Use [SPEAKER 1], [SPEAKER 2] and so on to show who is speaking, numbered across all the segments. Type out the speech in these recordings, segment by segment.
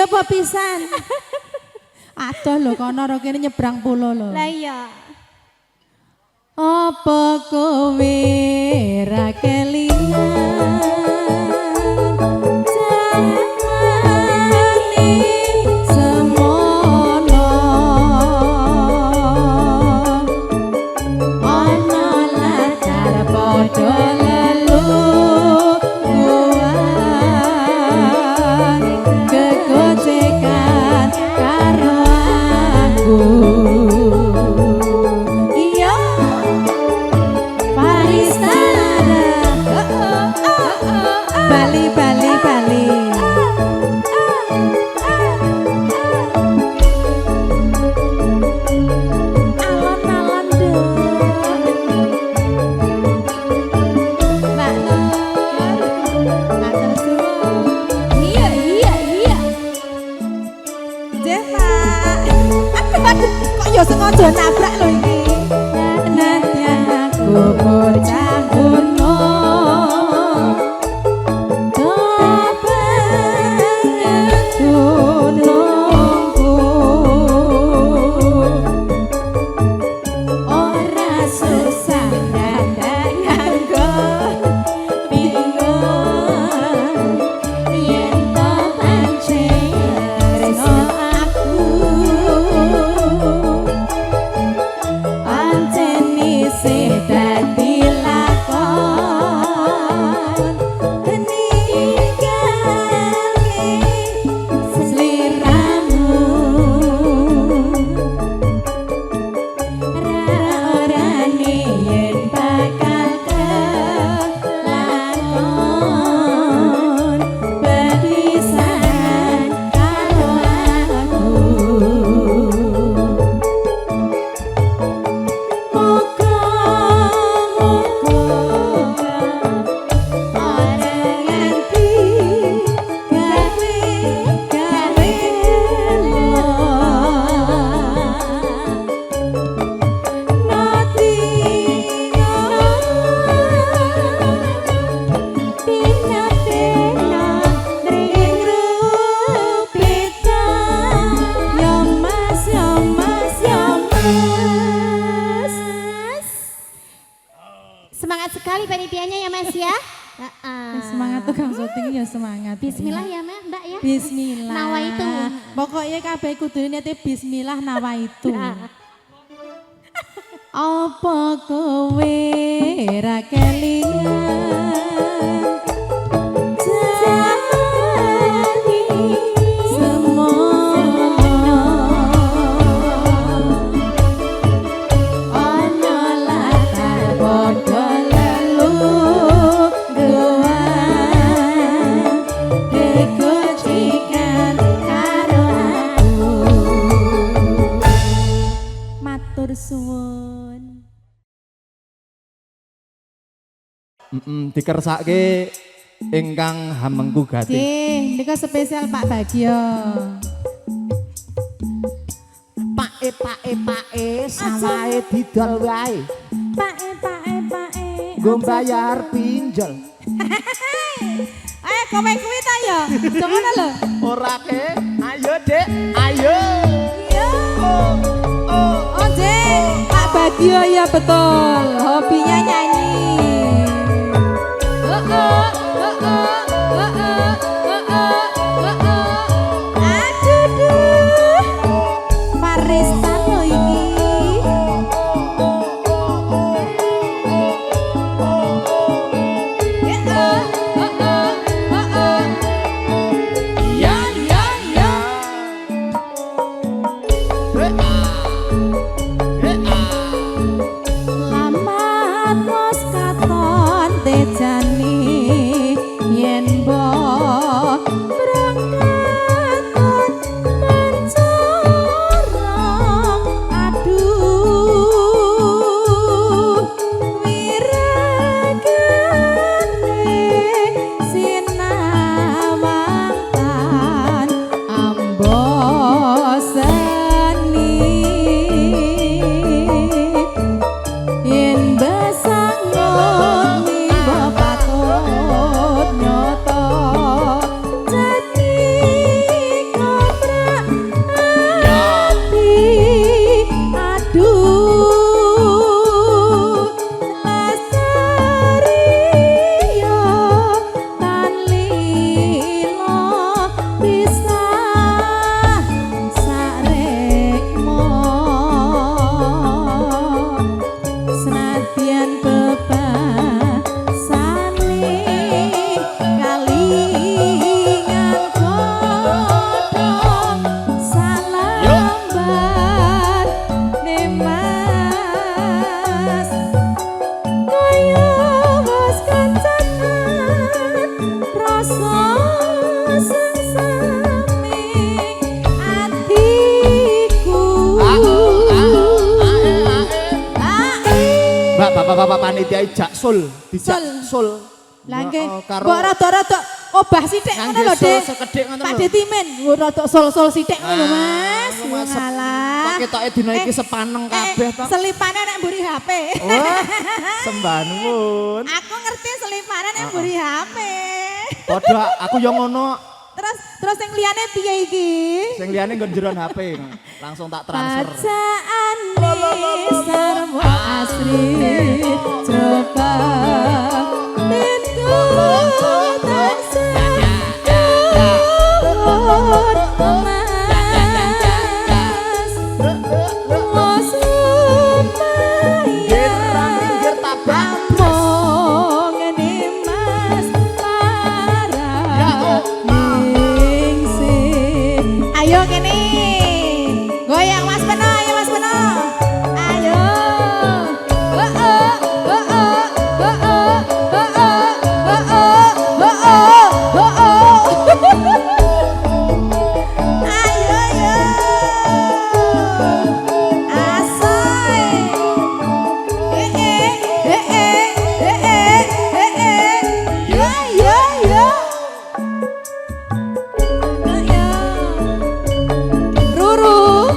[SPEAKER 1] Iya apa pisan? Aduh lho kono ro kene nyebrang pulau lho.
[SPEAKER 2] Lah iya.
[SPEAKER 1] Apa kowe ra kelingan jane semono ana latar padha leluhuran kegocekan karo aku. Bali, Bali, Bali. Alon-alon dong. Mbak Nur, matur suwun.
[SPEAKER 2] Iya, iya, iya.
[SPEAKER 1] Jeva. Aduh, kok ya sengaja nabrak lho iki. Nanti aku bocah gunung.
[SPEAKER 2] Semangat sekali panitianya ya Mas ya.
[SPEAKER 1] Semangat tukang syuting ya semangat.
[SPEAKER 2] Bismillah ya Mbak ya.
[SPEAKER 1] Bismillah.
[SPEAKER 2] Nawa itu.
[SPEAKER 1] Pokoknya kabeh kudu niate bismillah nawa itu. Apa kowe ra kelingan suwun.
[SPEAKER 3] Dikersake ingkang hamengku gati.
[SPEAKER 1] Nggih, nika spesial Pak Bagio.
[SPEAKER 4] Pake sawahe didol wae.
[SPEAKER 1] Pake.
[SPEAKER 4] Nggo bayar pinjol.
[SPEAKER 1] Ayo kowe kuwi ta ya. Aja ngono lho.
[SPEAKER 4] Ora ke. Ayo, Dek. Ayo.
[SPEAKER 1] Iya. Oh, Dek. Pak Bagio ya betul. Hobinya nyanyi.
[SPEAKER 4] bapak-bapak panitia jak sul, dijak
[SPEAKER 1] Sul.
[SPEAKER 4] sul.
[SPEAKER 1] Lah nggih,
[SPEAKER 4] Karo
[SPEAKER 1] mbok rada-rada obah sithik ngono lho,
[SPEAKER 4] sul
[SPEAKER 1] Dik.
[SPEAKER 4] sekedhik ngono
[SPEAKER 1] Pak
[SPEAKER 4] lho.
[SPEAKER 1] Detimen, rada sol-sol sithik ngono lho, Mas.
[SPEAKER 4] Mas,
[SPEAKER 1] Ngalah.
[SPEAKER 4] kok ketoke dina iki sepaneng kabeh to.
[SPEAKER 1] Selipane nek mburi HP.
[SPEAKER 4] Wah, sembah nuwun.
[SPEAKER 1] Aku ngerti selipane nek mburi HP.
[SPEAKER 4] Padha aku yo ngono.
[SPEAKER 1] Terus yang liyane piye iki?
[SPEAKER 4] Sing liyane nggon jeron HP. Langsung tak transfer.
[SPEAKER 1] Bacaan sarwa asri coba pintu tansah Mas Mas
[SPEAKER 4] Pinggir tabak.
[SPEAKER 1] Mong ini Mas Parah ningsih. Ayo kene goyang Mas Beno, ayo Mas Beno. Ayo. Ayo yo. Asoy. Yo yo yo. Ruru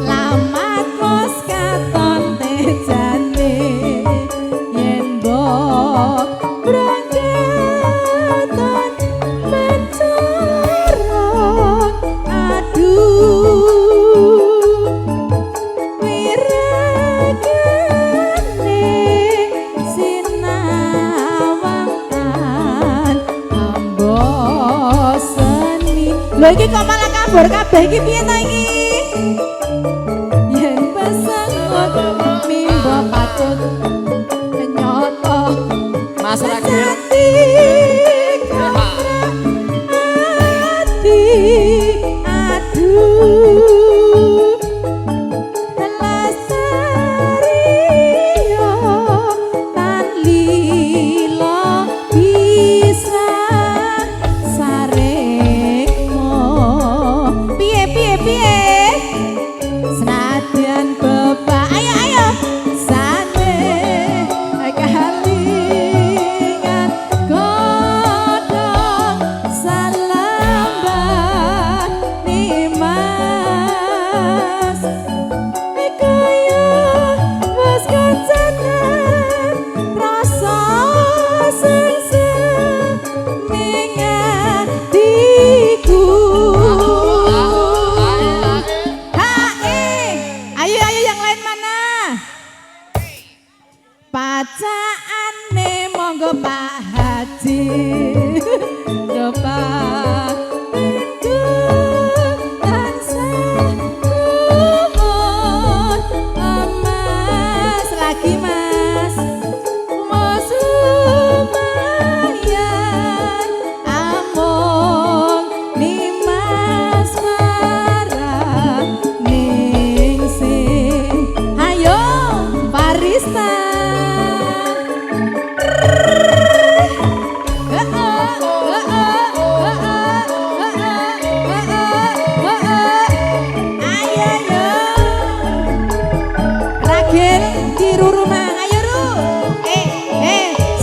[SPEAKER 1] lama kos katon tejane yen mbok brangkatan mencoro aduh wiragane sinawang amboseni. Lho iki kok malah kabur kabeh iki piye to iki? Yen pesengot mimba patut kenyoto
[SPEAKER 4] Mas Ragil.
[SPEAKER 1] sejati hati aduh lestariyo tan lilo bisa sarekmo. Piye piye piye senadyan bapak ayo ayo sane kalingan godhong salambah nimas kaya wis kancanan rasa sing mengatiku. Ayo ayo yang lain mana? Pacaane monggo Pak Haji. Coba pintu tansah umur Mas lagi Mas. Mas lumayan among nimas marah ningsih. Ayo barista. Ayo yo. Ragil di rumah ayo Ru.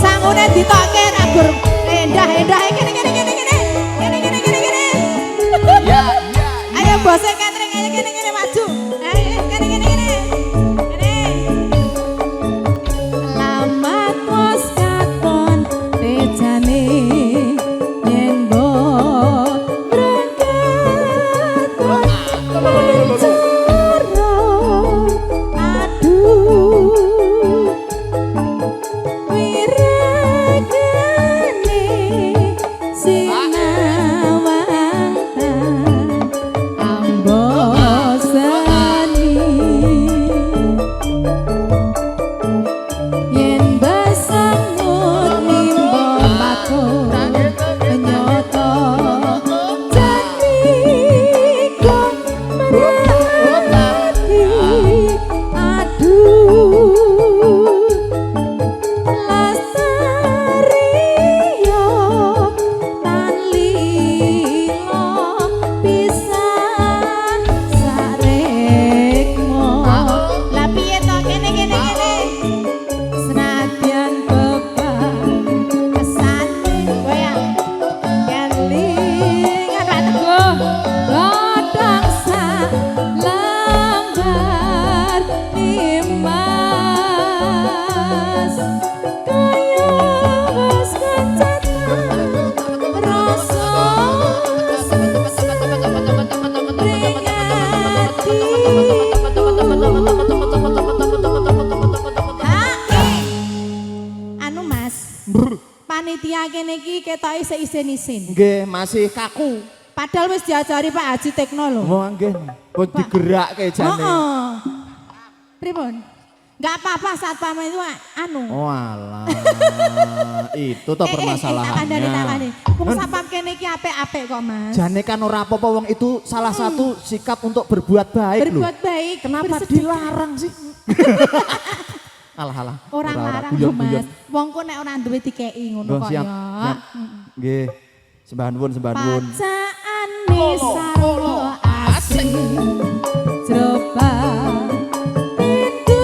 [SPEAKER 1] Sangune ditokke ragur. Endah kene.
[SPEAKER 4] Ya, ya.
[SPEAKER 1] Ayo bose catering ayo kene maju. Ayo kene. Lamat kos katon tejane yen mbok brangkatan mencoro aduh wiragane sinawang ambos panitia kene iki ketoke isih isin-isin.
[SPEAKER 4] Nggih, masih kaku.
[SPEAKER 1] Padahal wis diajari Pak Haji Tekno lho.
[SPEAKER 4] Wah, nggih. Kok digerakke jane.
[SPEAKER 1] Heeh. Pripun? Enggak apa-apa satpam itu anu.
[SPEAKER 4] Walah. Itu toh permasalahannya.
[SPEAKER 1] Takani. Wong satpam kene iki apik-apik kok, Mas.
[SPEAKER 4] Jane kan ora apa-apa wong itu salah satu sikap untuk berbuat baik loh.
[SPEAKER 1] Berbuat baik.
[SPEAKER 4] Kenapa
[SPEAKER 1] bersedekah.
[SPEAKER 4] dilarang sih? Alah.
[SPEAKER 1] Orang larang
[SPEAKER 4] guyon,
[SPEAKER 1] Mas.
[SPEAKER 4] guyon.
[SPEAKER 1] Wong kok nek ora duwe dikeki ngono
[SPEAKER 4] Nggih,
[SPEAKER 1] kok
[SPEAKER 4] siap,
[SPEAKER 1] ya.
[SPEAKER 4] siap. Nggih. Sembahan nuwun.
[SPEAKER 1] Pacaan sarwa asing Jroba pintu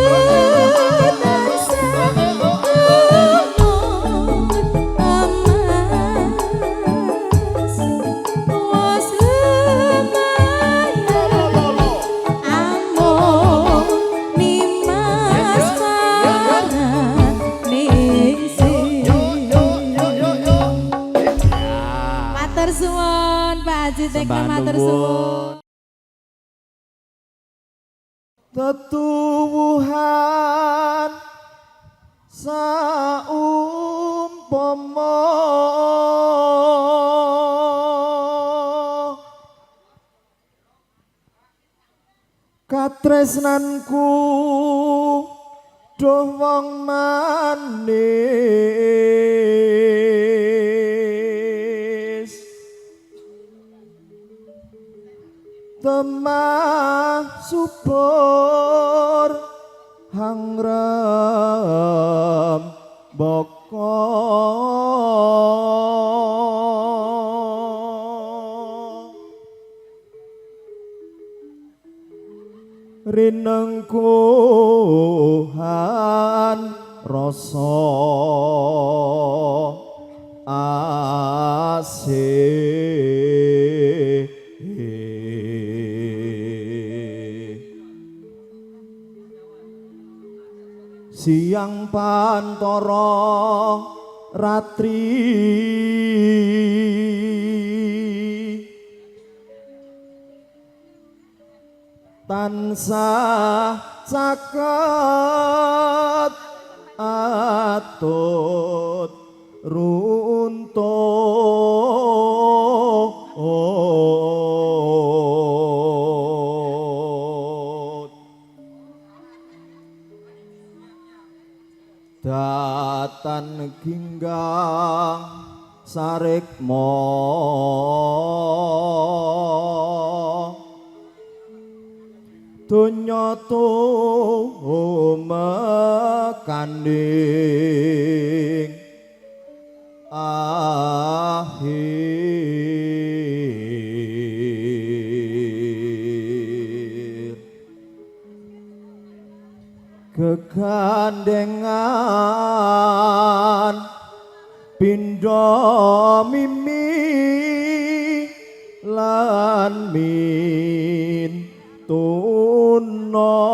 [SPEAKER 1] tansah emas was amon nimas matur suwun Pak Haji Tekno matur suwun.
[SPEAKER 4] Tetuwuhan saumpama katresnanku doh wong manis temah subur hangrem boko rinengkuhan rasa asih siang pantara ratri tansah caket atut runtut datan ginggang sarikma donya tumekanding akhir kegandengan pindha mimi lan min tuna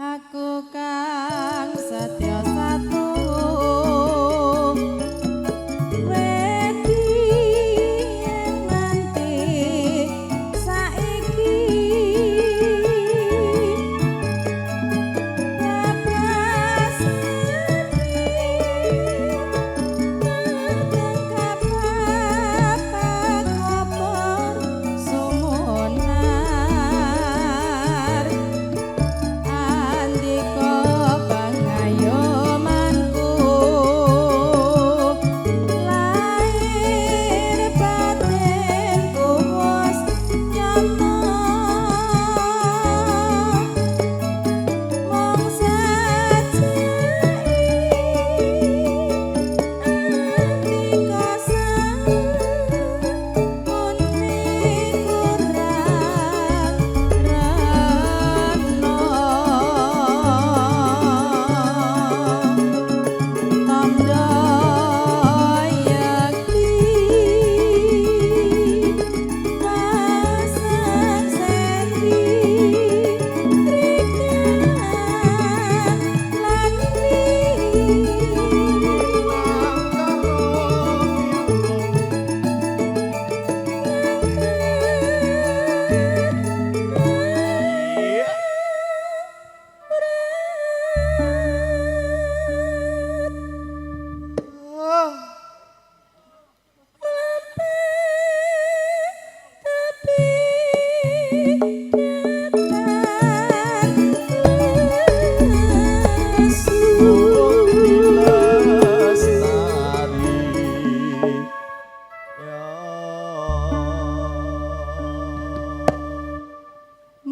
[SPEAKER 1] Aku kang setya satu wedi yen nganti saiki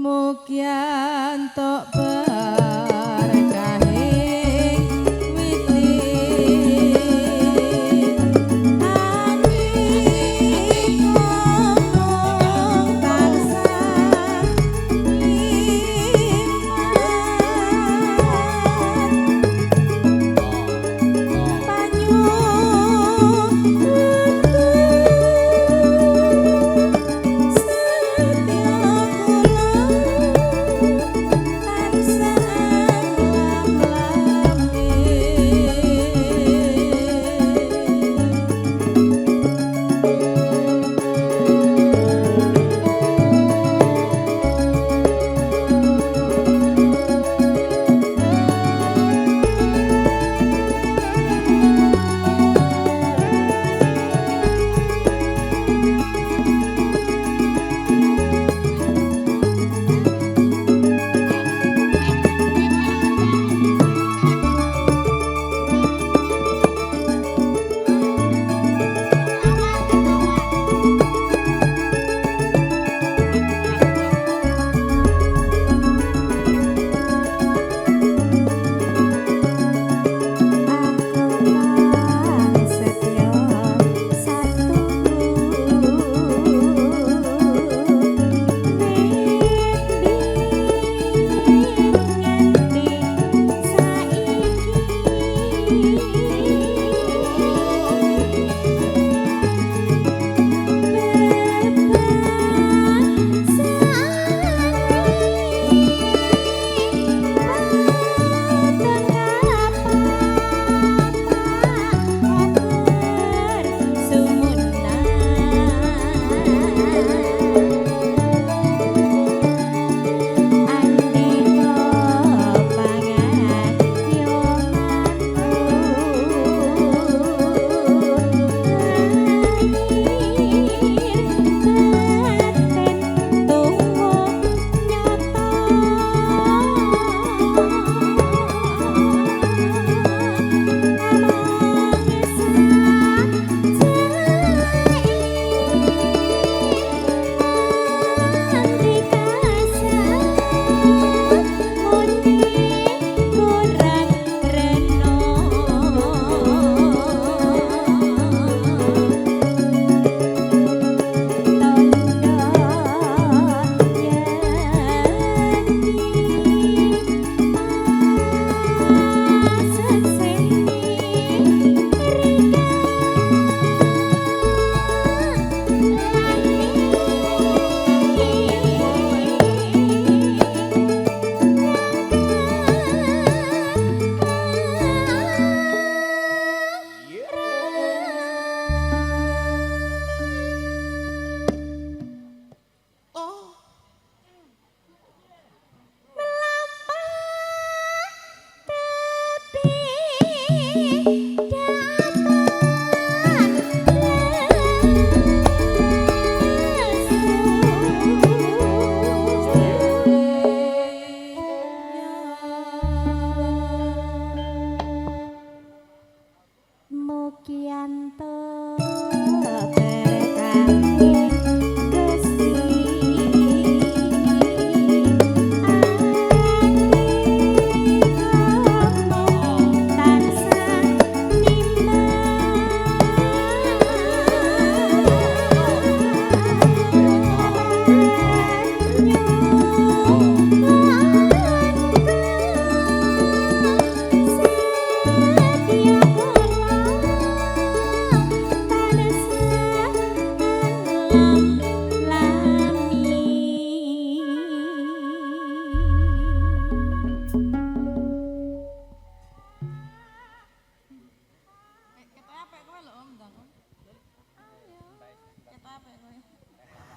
[SPEAKER 1] Mugian tok berkahing witin ati ngomong tansah liman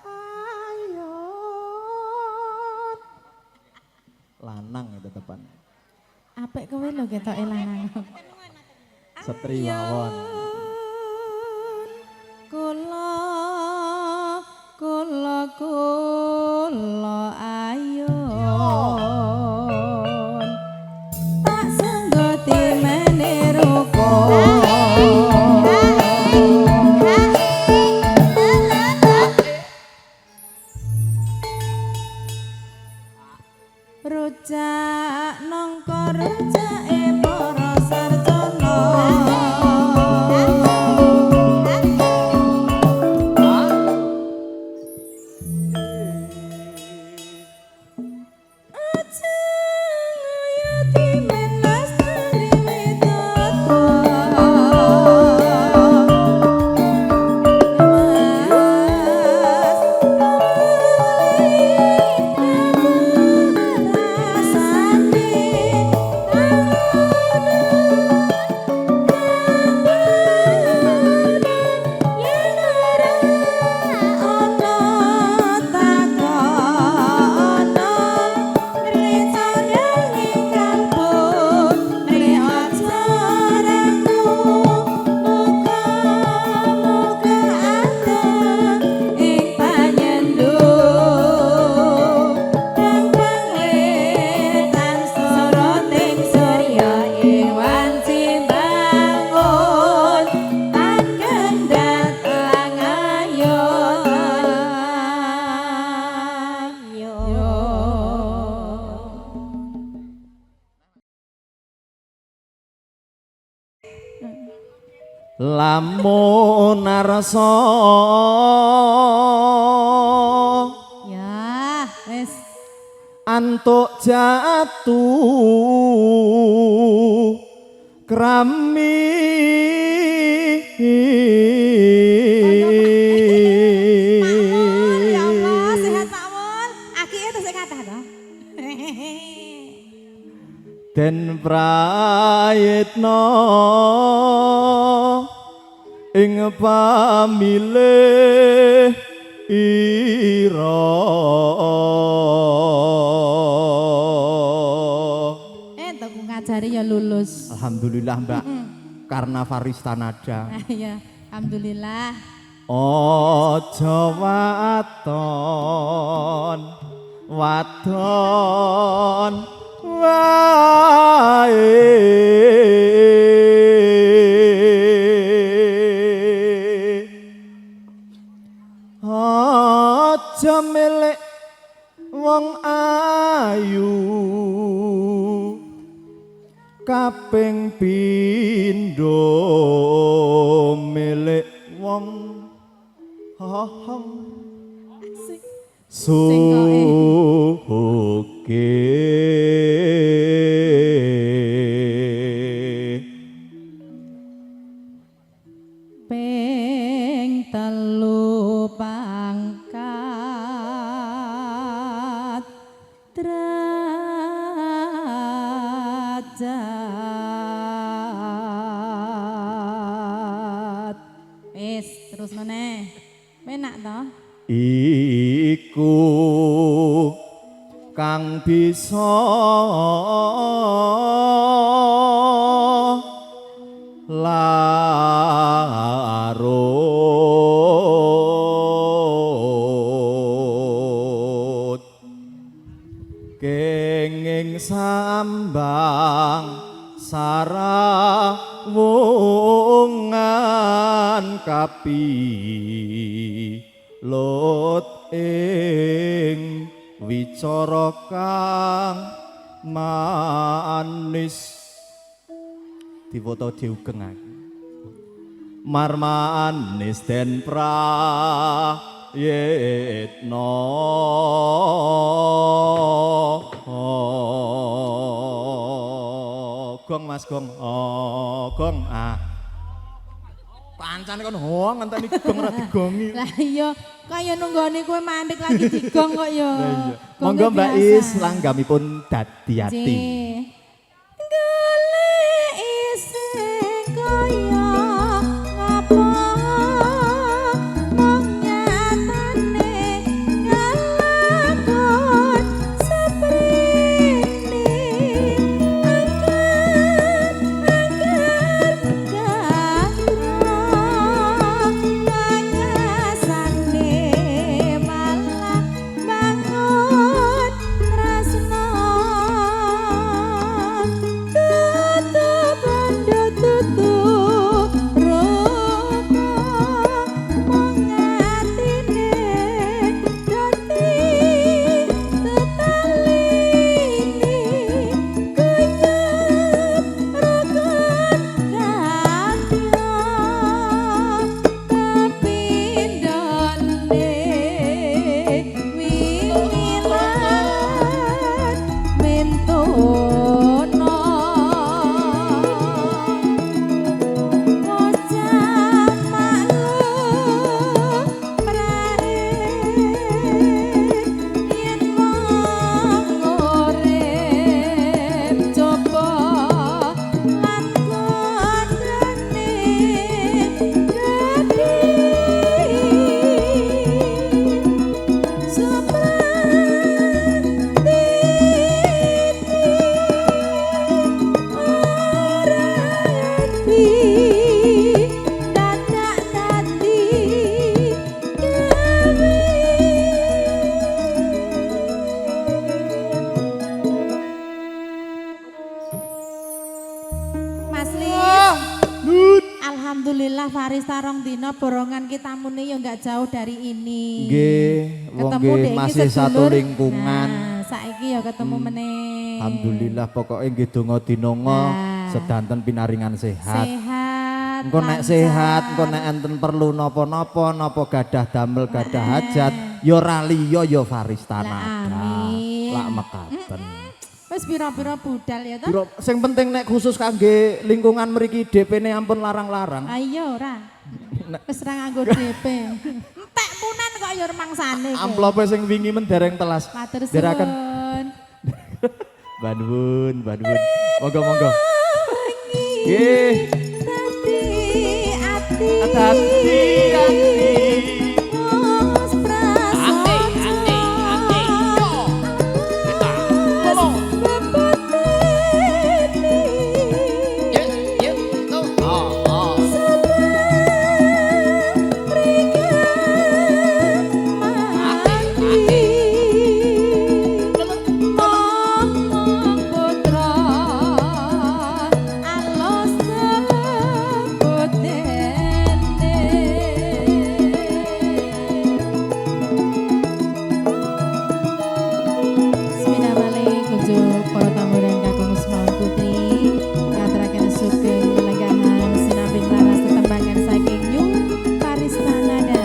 [SPEAKER 1] banyu
[SPEAKER 4] Lanang itu depan.
[SPEAKER 1] Apik kowe lho ketoke lanang.
[SPEAKER 4] Setri mawon.
[SPEAKER 1] Kula kula kula ayun tak senggoti meniruku. rujak nangka rujake para sarjana aja ngayati menas dari widata
[SPEAKER 3] lamun narasa
[SPEAKER 1] ya wis
[SPEAKER 3] antuk jatuh krami
[SPEAKER 1] ya Allah sehat Pak Mun aki itu sing kathah to
[SPEAKER 3] den prayitna ing pamilih ira
[SPEAKER 1] entuk ngajari ya lulus
[SPEAKER 3] alhamdulillah Mbak karena Farista Nada
[SPEAKER 1] ya alhamdulillah
[SPEAKER 3] aja waton waton wae aja milik wong ayu kaping pindho milik wong hohong
[SPEAKER 1] ping telu pangkat derajat wis terus meneh enak toh
[SPEAKER 3] iku kang bisa larut kenging sambang sarawungan kapi lut ing wicara kang manis difoto diugeng aku marmanis den prayitna gong mas gong gong pancane kon ho ngenteni gong ora digongi
[SPEAKER 1] lah iya kaya nunggone kowe mandek lagi digong kok ya
[SPEAKER 3] monggo Mbak Is langgamipun dadi ati
[SPEAKER 1] golek isih kaya ngapa mong nyatane ngalakon seprene angkat panyasane malah bangun tresno Alhamdulillah Farista rong dina borongan kita muni ya enggak jauh dari ini.
[SPEAKER 3] Nggih, wong
[SPEAKER 1] Ketemu
[SPEAKER 3] nggih
[SPEAKER 1] dek iki
[SPEAKER 3] masih satu
[SPEAKER 1] sedulur.
[SPEAKER 3] lingkungan.
[SPEAKER 1] Nah, saiki ya ketemu meneh.
[SPEAKER 3] Alhamdulillah pokoknya nggih donga dinonga sedanten pinaringan sehat.
[SPEAKER 1] Sehat.
[SPEAKER 3] Engko nek
[SPEAKER 1] lancar.
[SPEAKER 3] sehat, engko nek enten perlu napa-napa, napa gadah damel, gadah hajat, ya ora liya ya Farista
[SPEAKER 1] Lah,
[SPEAKER 3] nada.
[SPEAKER 1] amin.
[SPEAKER 3] Lak mekaten.
[SPEAKER 1] Wis pira-pira budal ya toh?
[SPEAKER 3] Biro, sing penting nek khusus kangge lingkungan mriki DP-ne ampun larang-larang.
[SPEAKER 1] Ayo ora. Wis ra nganggo DP. Entek punan kok ya remangsane. kowe.
[SPEAKER 3] Amplope sing wingi mendereng telas.
[SPEAKER 1] Matur
[SPEAKER 3] Deraken.
[SPEAKER 1] suwun.
[SPEAKER 3] Banun. Monggo. Nggih.
[SPEAKER 1] Dadi ati.
[SPEAKER 3] Hati.
[SPEAKER 1] Wes prasaja. Para tamu dan kakung Usmaun Putri ngaturaken sugeng lenggahan sinambing laras tetembangan saking New Farista Nada.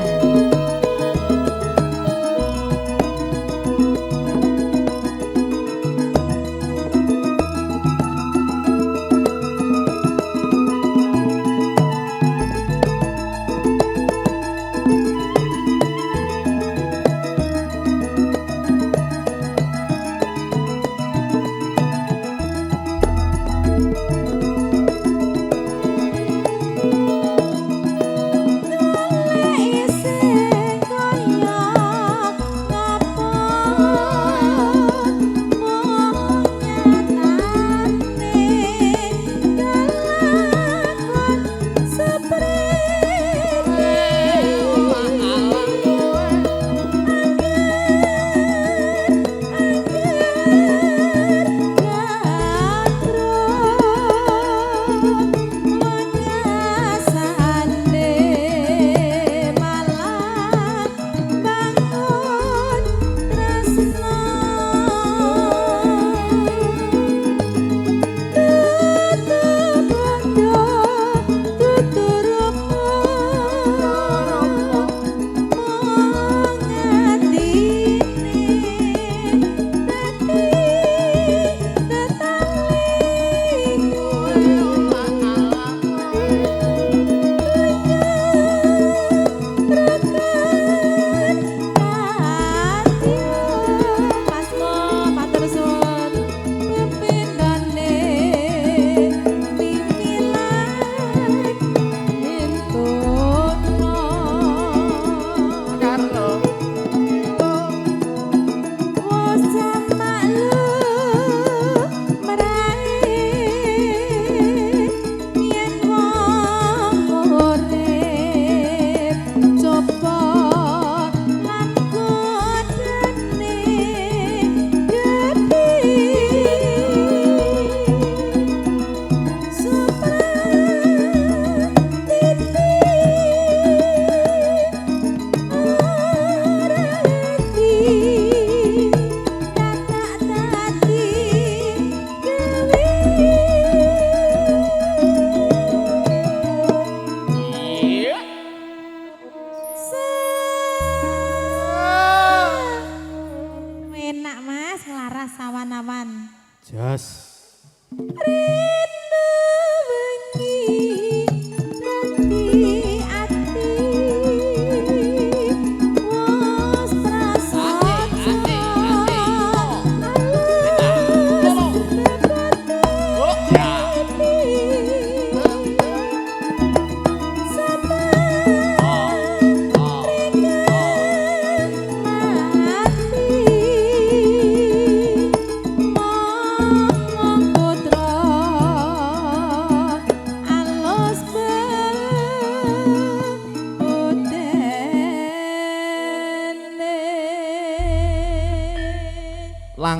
[SPEAKER 3] Jas.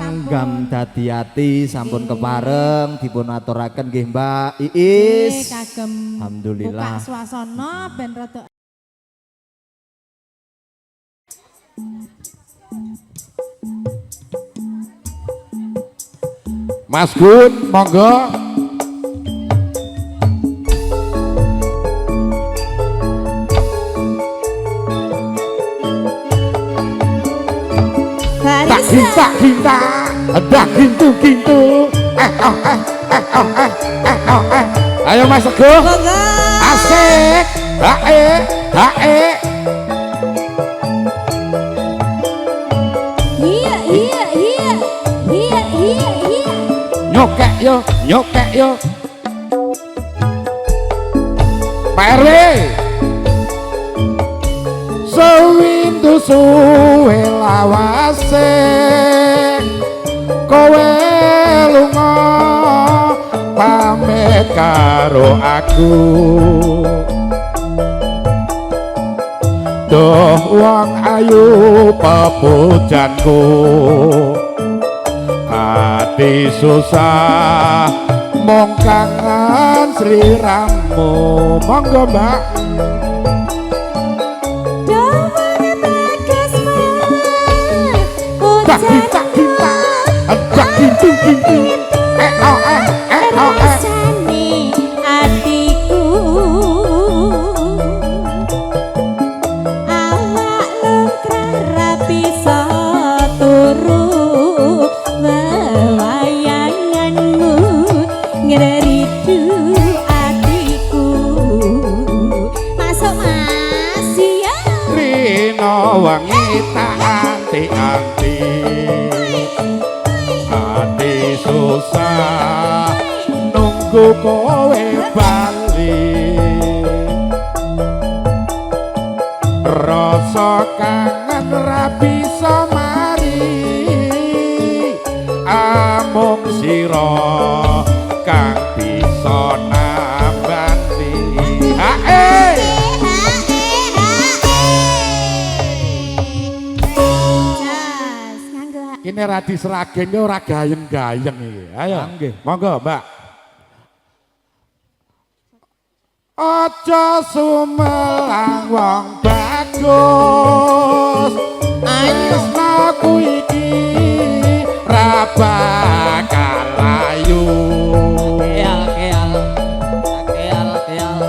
[SPEAKER 3] langgam dadi ati sampun kepareng dipun aturaken nggih Mbak Iis.
[SPEAKER 1] Kagem
[SPEAKER 3] Alhamdulillah.
[SPEAKER 1] buka swasana ben rada
[SPEAKER 5] Mas Gun, monggo. Tak cinta, ada gintu. Ayo Mas Teguh. Asik. Hae.
[SPEAKER 2] Iya.
[SPEAKER 5] Nyokek yo. Pak RW. Sewindu suwe lawase kowe lunga pamit karo aku Duh wong ayu pepujanku ati susah mong kangen sliramu monggo Mbak kita tak gitu
[SPEAKER 2] rasane atiku awak lengkrah bisa turu wewayanganmu ngeridu atiku masuk Mas ya
[SPEAKER 5] Rino wangi tak anti-anti ati susah nunggu kowe bali rasa kangen ra bisa mari amung sira kang bisa nambani ini radi seragen yo ora gayeng-gayeng iki. Ayo. Nggih. Monggo, Mbak. Aja sumelang wong bagus. Tresnaku iki ra bakal layu. Keal.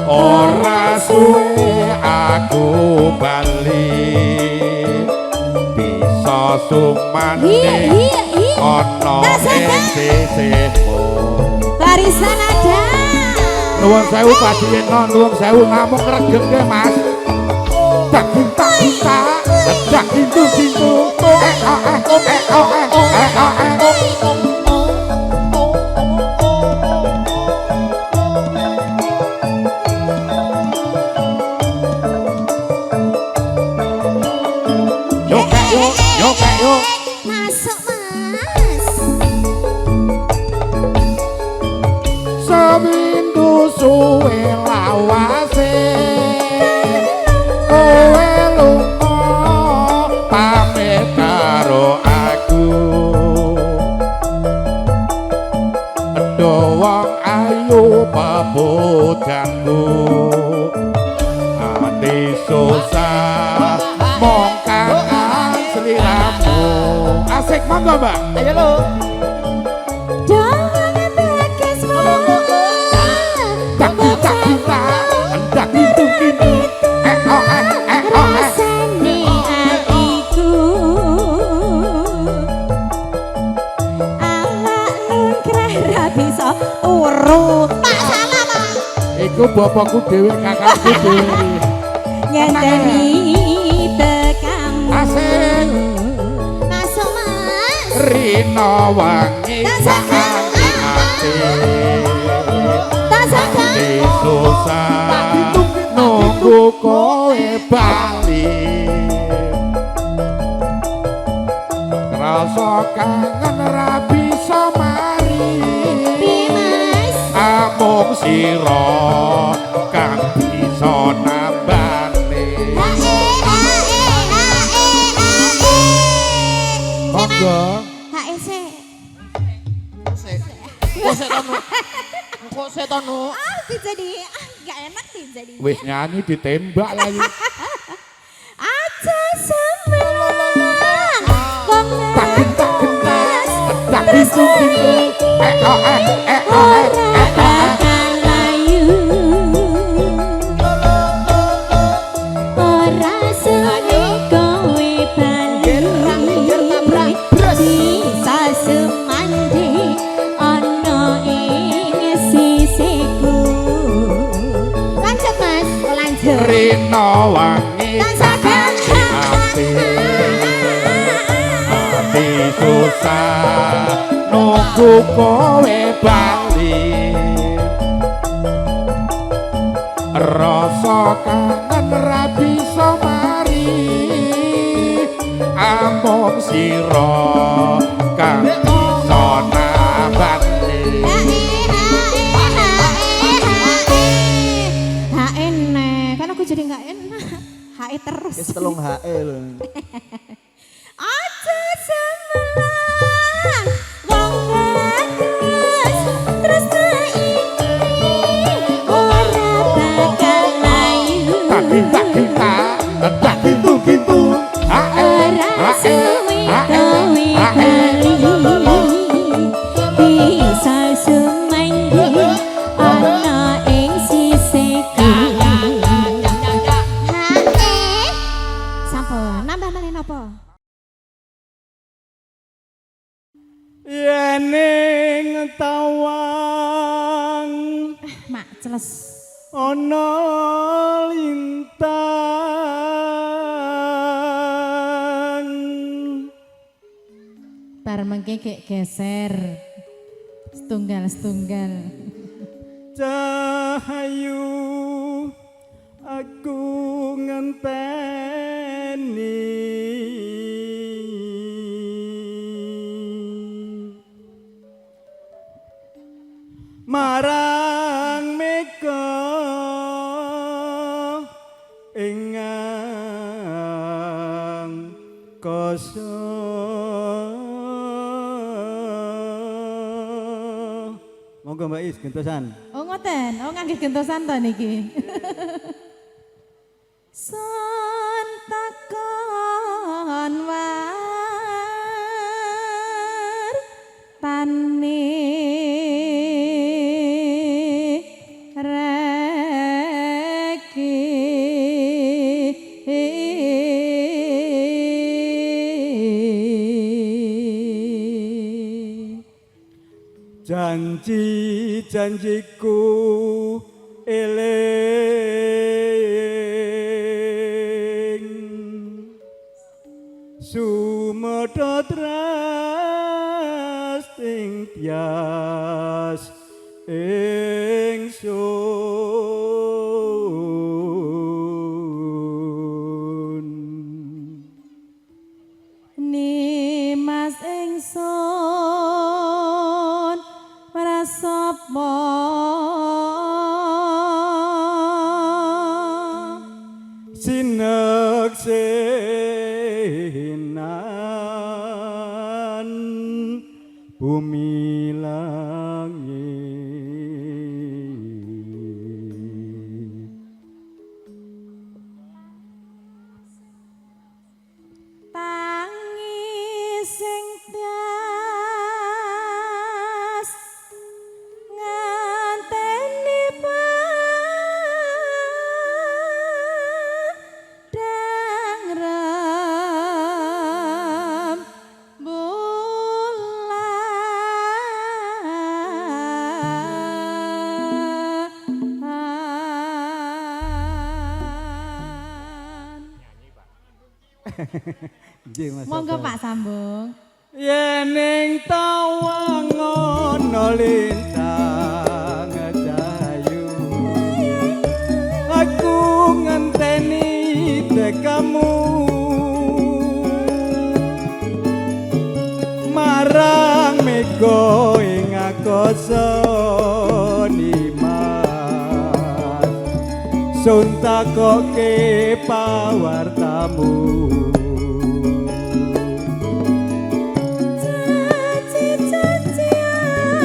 [SPEAKER 5] Ora suwe aku bali. Sumane ono sisihmu
[SPEAKER 2] barisan ada
[SPEAKER 5] nuwun sewu padiyena nuwun sewu ngamuk regem ke Mas daging gintu Yuk.
[SPEAKER 2] masuk Mas
[SPEAKER 5] Sewindu suwe lawase kowe lunga pamit karo aku Endo wong ayu pepujanku ati susah mong kangen sliramu asik monggo Mbak ayo lo iku bapakku dhewe kakakku dhewe
[SPEAKER 2] ngenteni tekamu
[SPEAKER 5] asik
[SPEAKER 2] masuk Mas
[SPEAKER 5] Rino wangi ati ati susah nunggu kowe bali rasa kangen ra bisa mari amung sira kang bisa nambani monggo
[SPEAKER 2] HEC
[SPEAKER 4] Kok sik to, Nu? Kok sik to, Nu?
[SPEAKER 2] Jadi gak enak sih jadi.
[SPEAKER 5] Wis nyanyi ditembak lagi.
[SPEAKER 2] Aja semangat. Kok
[SPEAKER 5] Tak gitu gitu.
[SPEAKER 2] ora bakal layu. Ora suwe kowe bali. Bisa semandi ana ing sisiku. Lanjut Mas, lanjut.
[SPEAKER 5] Rino wangi ati susah nunggu kowe bali rasa kangen ra bisa mari amung sira kang bisa nabati
[SPEAKER 2] Kan aku jadi nggak enak. HE terus.
[SPEAKER 4] Wis telung HE lho.
[SPEAKER 2] Aja semelang wong bagus terus saiki ora bakal layu.
[SPEAKER 5] tak gitu gitu
[SPEAKER 2] Ora suwe kowe bali bisa semanggi ana ing sisiku. Sampun nambah malih napa?
[SPEAKER 6] Yening tawang
[SPEAKER 1] Mak celes.
[SPEAKER 6] ana lintang
[SPEAKER 1] Bar mengke gek geser. Setunggal.
[SPEAKER 6] cahayu aku ngenteni marang meka ingang koso monggo Mbak Is gentosan.
[SPEAKER 1] Oh ngoten, oh ngangge gentosan to niki. Son takon war tani
[SPEAKER 6] janji-janjiku eling sumedha trasting tias ingsun
[SPEAKER 1] Nimas ingsun prasapa
[SPEAKER 6] sineksenan bumi langit
[SPEAKER 1] tangi sing tias nganteni padang ram bulan.
[SPEAKER 6] nggih Mas
[SPEAKER 1] Monggo
[SPEAKER 6] Sopo.
[SPEAKER 1] Pak sambung.
[SPEAKER 6] Yening tawang ana lintang cahayu aku ngenteni tekamu marang mega ing akasa nimas sun takoke pawartamu
[SPEAKER 1] Janji-janjian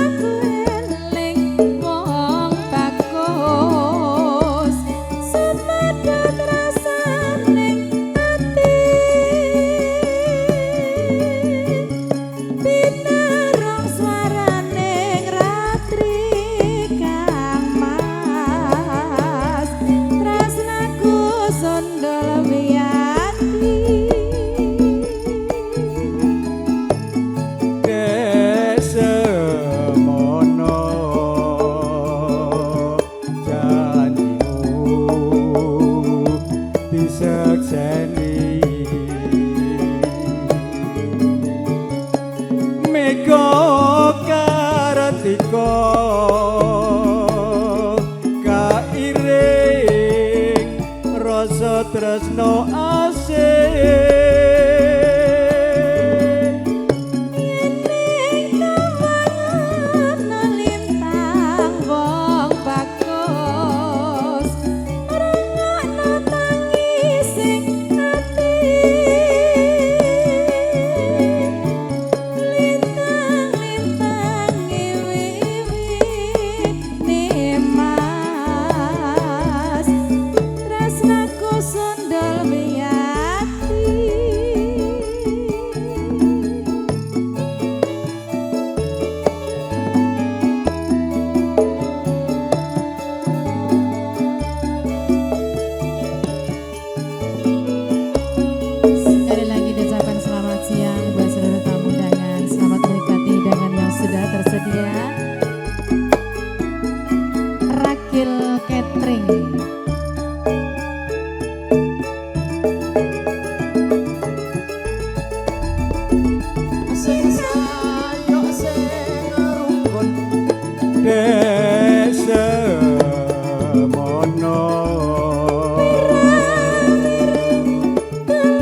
[SPEAKER 6] dek semono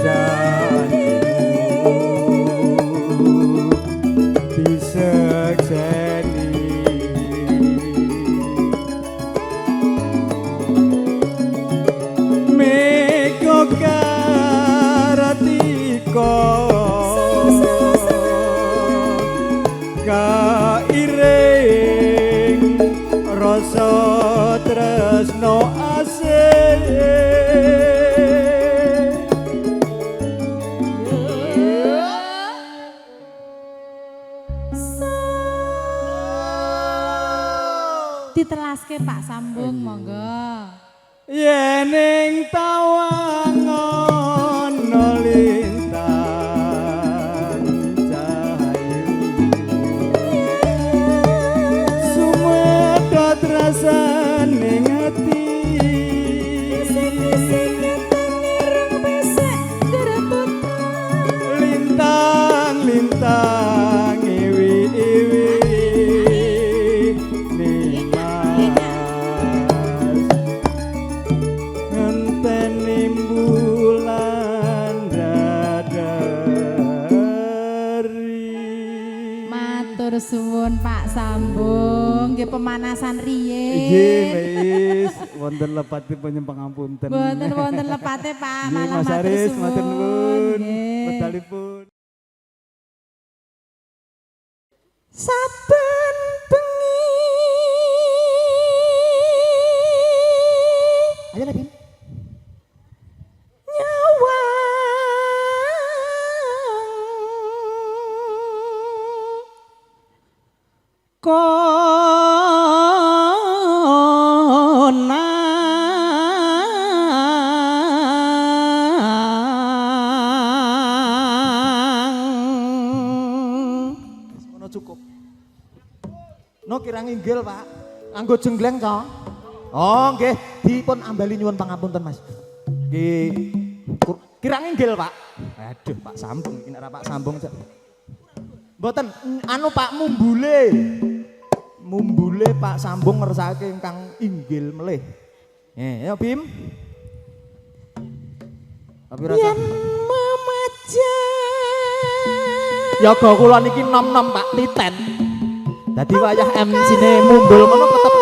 [SPEAKER 6] janjimu disekseni meko karatiko kairing rasa tresno asih
[SPEAKER 1] Ditelaske Pak Sambung monggo.
[SPEAKER 6] yening tawang ana lintang cahayu sumedhot rasaning ati lintang-lintang iwi-iwi ning mas ngenteni bulan dadari
[SPEAKER 1] Matur suwun Pak Sambung, nggih pemanasan riye.
[SPEAKER 6] Nggih, Miss, wonten lepatipun pangapunten.
[SPEAKER 1] Wonten lepate Pak,
[SPEAKER 6] Nggih,
[SPEAKER 1] malah
[SPEAKER 6] Mas
[SPEAKER 1] matur
[SPEAKER 6] Aris,
[SPEAKER 1] suwun.
[SPEAKER 6] matur nuwun.
[SPEAKER 1] Nggih.
[SPEAKER 6] Wedalipun.
[SPEAKER 1] Saben bengi.
[SPEAKER 3] Ayo Lebim. Ono cukup. No kirang inggil, Pak. Anggo jenggleng to. Oh, nggih, dipun ambali nyuwun pangapunten, Mas. Nggih. Kirang inggil, Pak. Aduh, Pak Sambung, iki nek Pak Sambung. Mboten anu Pak mumbule. Mumbule Pak Sambung ngersake ingkang inggil melih. Ya Bim. Tapi rasa ya go kula niki nom-nom Pak Titen. Dadi wayah MC-ne mumbul ngono tetep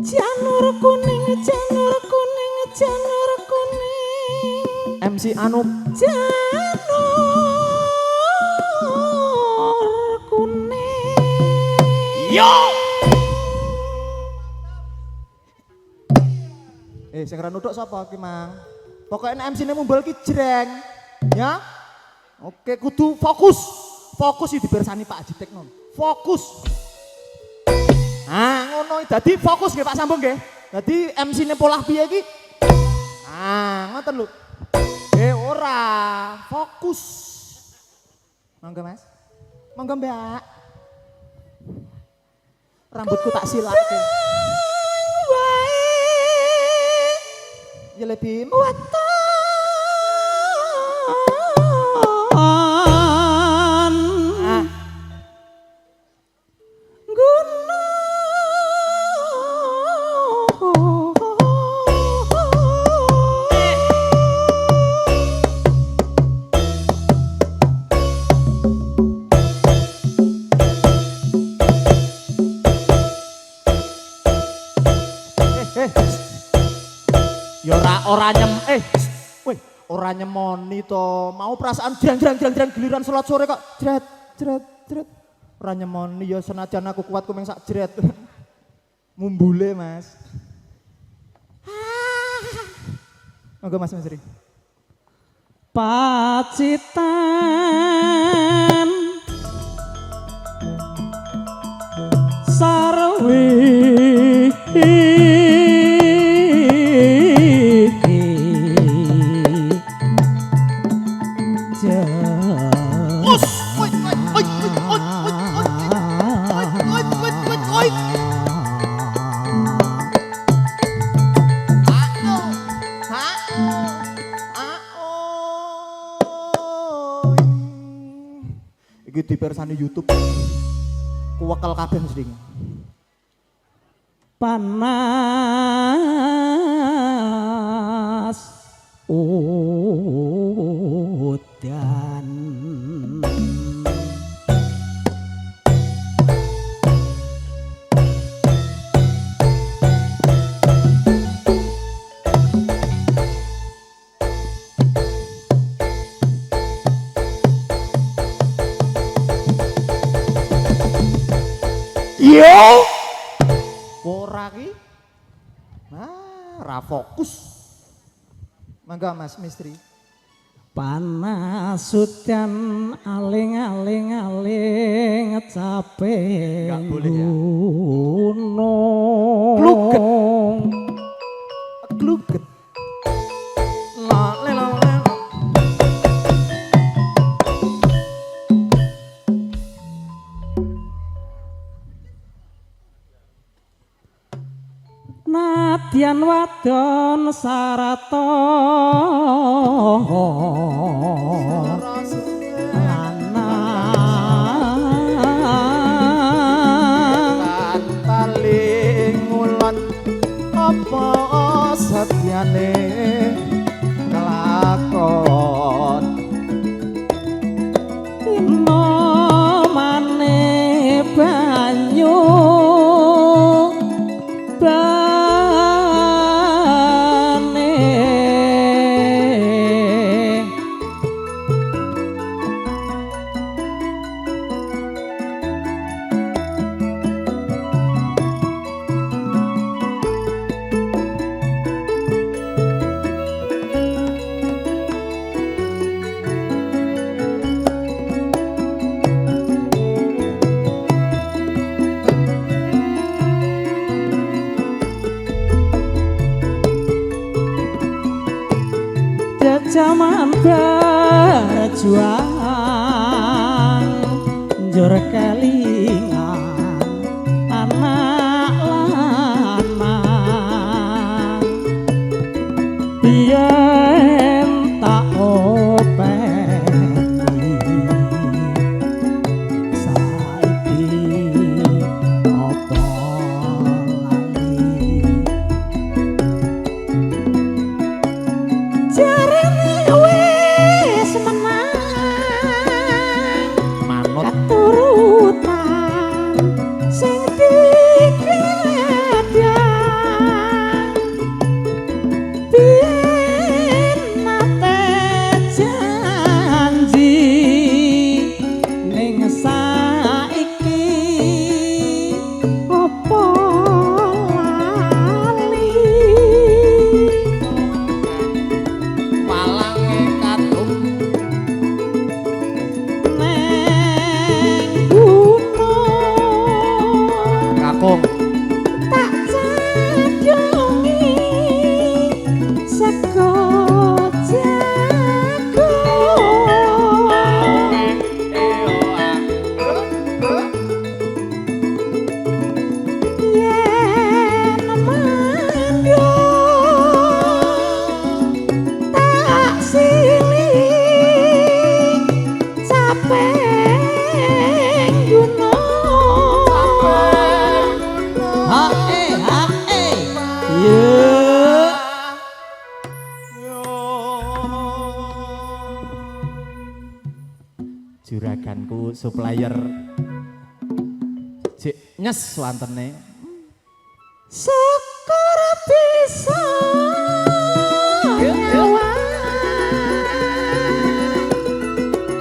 [SPEAKER 1] Janur kuning, janur kuning, janur kuning.
[SPEAKER 3] MC anu
[SPEAKER 1] Janur kuning.
[SPEAKER 3] yo. Sing ra nuthuk sapa ki, Mang? Pokoke MC-ne mumbul ki jreng. Ya. Oke, kudu fokus. Fokus iki dibersani Pak Haji Teknon. Fokus. Ah, ngono dadi fokus nggih Pak Sambung nggih. Dadi MC-ne polah piye iki? Ah, ngoten lho. Ora, fokus. Monggo Mas. Monggo Mbak. Rambutku tak silake. Ya Lebim. Ya ora ora nyemoni to. Mau perasaan jreng giliran salat sore kok jret. Ora nyemoni ya senajan aku kuat kumeng sak jret. Mumbule, Mas. Monggo Mas Masri.
[SPEAKER 6] Pacitan sarwi
[SPEAKER 3] Iki dipersani YouTube. Kuwekel kabeh mesti.
[SPEAKER 6] Panas udan.
[SPEAKER 5] Yo.
[SPEAKER 3] Ora ki. Nah, ra fokus. Mangga Mas Mistri.
[SPEAKER 6] Panas udan aling capek.
[SPEAKER 3] Nggak boleh ya.
[SPEAKER 6] Gunung.
[SPEAKER 3] Gluget. La le la le.
[SPEAKER 6] Nadyan wadon sarata lanang
[SPEAKER 3] Paling ngulon apa satyane kelakon
[SPEAKER 6] ino maneh banyu zaman berjuang njur kelingan anak lanang biyen tak openi saiki apa lali
[SPEAKER 3] juraganku supplier Cik nyes wantene
[SPEAKER 6] syukur bisa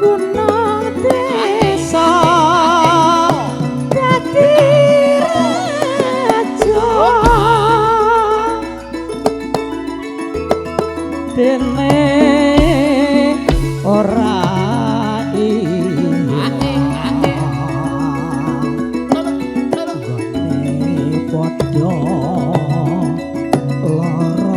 [SPEAKER 6] gunung desa dadi raja dene ora padha lara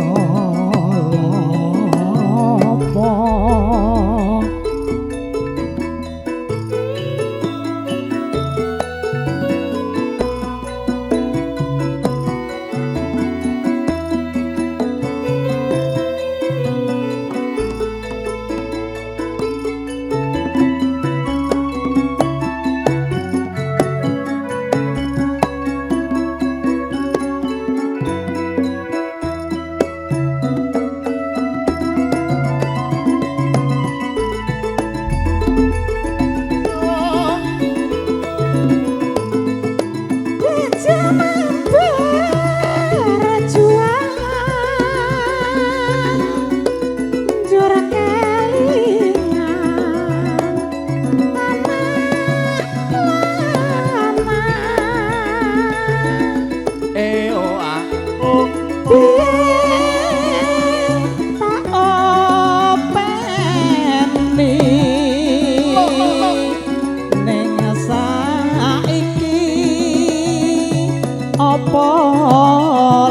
[SPEAKER 6] apa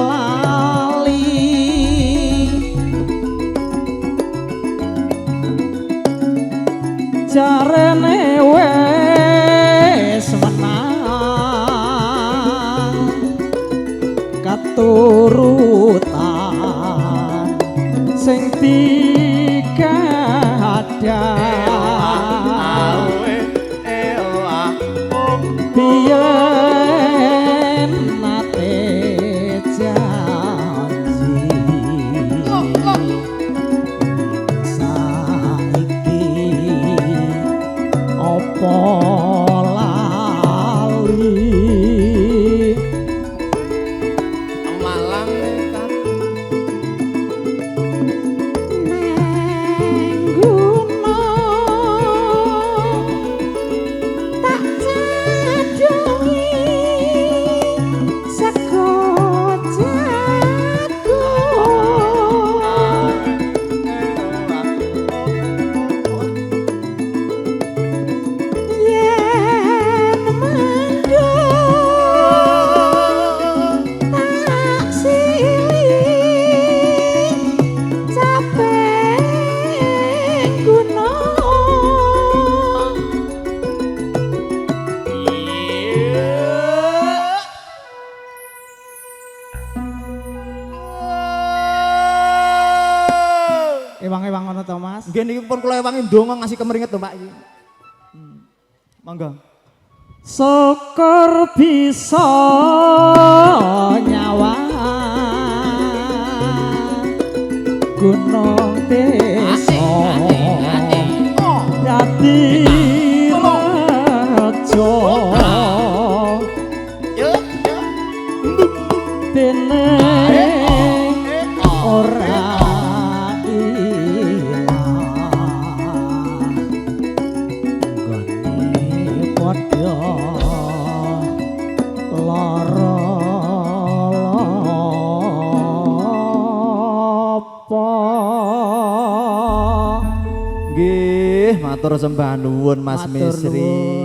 [SPEAKER 6] lali jarene wis menang katurutan sing digadhah biyen nate janji saiki apa lali
[SPEAKER 4] Malang kan
[SPEAKER 2] Neng gunung tak cadungi sego jagung yen mendung tak silih capek gunung
[SPEAKER 6] ewang-ewang ngono to Mas
[SPEAKER 3] Nggih niki pun kula ewangi ndonga ngasih kemeringet to Mbak iki. Monggo.
[SPEAKER 6] syukur bisa nyawa gunung desa dadi raja dene ora ilang gone padha lara apa
[SPEAKER 3] Nggih, matur sembah nuwun Mas
[SPEAKER 6] Matur
[SPEAKER 3] Misri.